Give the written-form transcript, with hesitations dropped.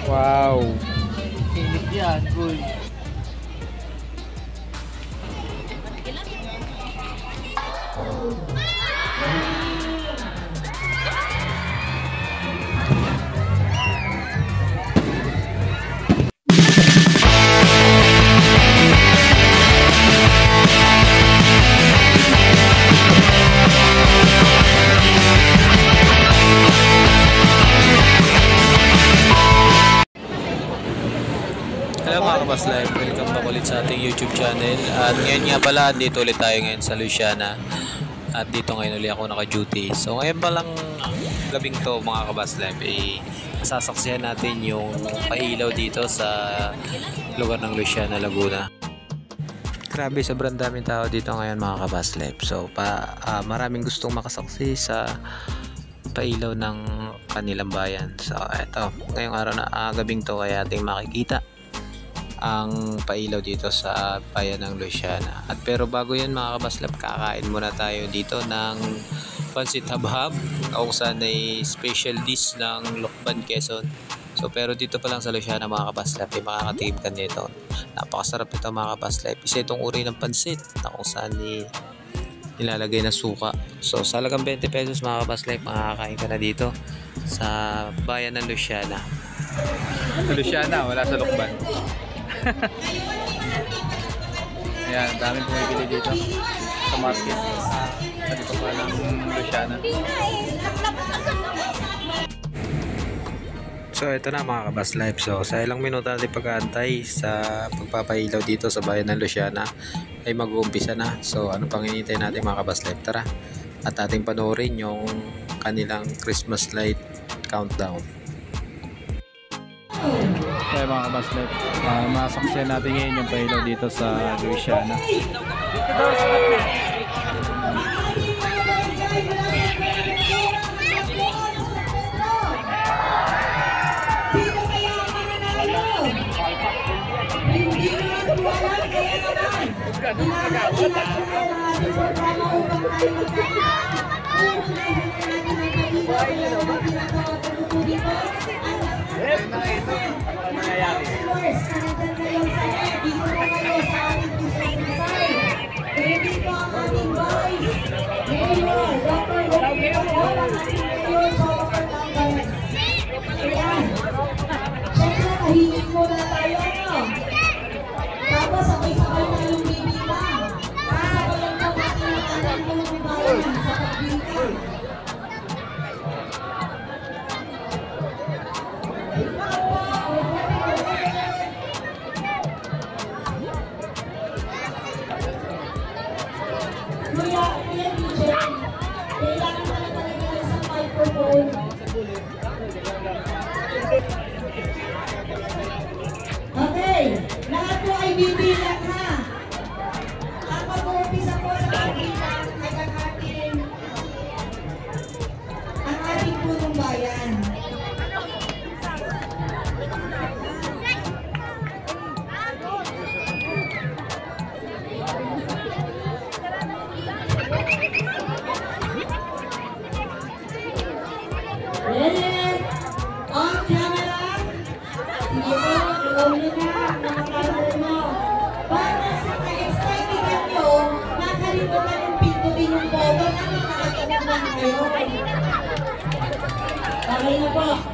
Wow. Init yan, boy. Hello mga Kabas Live, welcome back ulit sa ating YouTube channel. At ngayon nga pala, dito ulit tayo ngayon sa Luciana. At dito ngayon ulit ako naka-duty. So ngayon palang gabing to mga Kabas Live, masasaksihan natin yung pailaw dito sa lugar ng Luciana, Laguna. Grabe, sobrang daming tao dito ngayon mga Kabas Live. So maraming gustong makasaksi sa pailaw ng kanilang bayan. So eto, ngayong araw na gabing to kaya ating makikita ang pailaw dito sa bayan ng Luciana. At pero bago yan mga Kabaslab, kakain muna tayo dito ng pansit habhab kung saan ay special dish ng Lokban, Quezon. So pero dito pa lang sa Luciana mga Kabaslab ay makakatikim ka nito. Napakasarap ito mga Kabaslab. Isa itong uri ng pansit na kung saan nilalagay na suka. So sa halagang 20 pesos mga Kabaslab, makakain ka na dito sa bayan ng Luciana. Sa Luciana, wala sa Lokban. Ayan, ang daming bumibili dito sa market. Sa dito pa ng Luciana. So ito na mga Kabas Live. So sa ilang minuto natin pag-aantay sa pagpapailaw dito sa bayan ng Luciana ay mag-uumpisa na. So ano pang hinihintay natin mga Kabas Live? Tara at ating panoorin yung kanilang Christmas light countdown. Kaya mga Kabas Live, masaksihan natin ngayon yung pailaw dito sa Luciana. Tahimik muna tayo, no? Tapos sabay-sabay tayong bibilang. Sabay lang po natin ang alam mo ng bayan sa pagbilang. Kuya DJ, kailangan na talaga sa microphone. Okay, lahat po ay bibilang ha. Kapag umpisa po sa bibilang ay ang ating punong bayan. Ready? On camera. Sige po, iuwi na mga kalaro mo. Para sa ka-excited nyo, nakalimutan yung pindutin yung button na nakakatawa na kayo. Okay na po.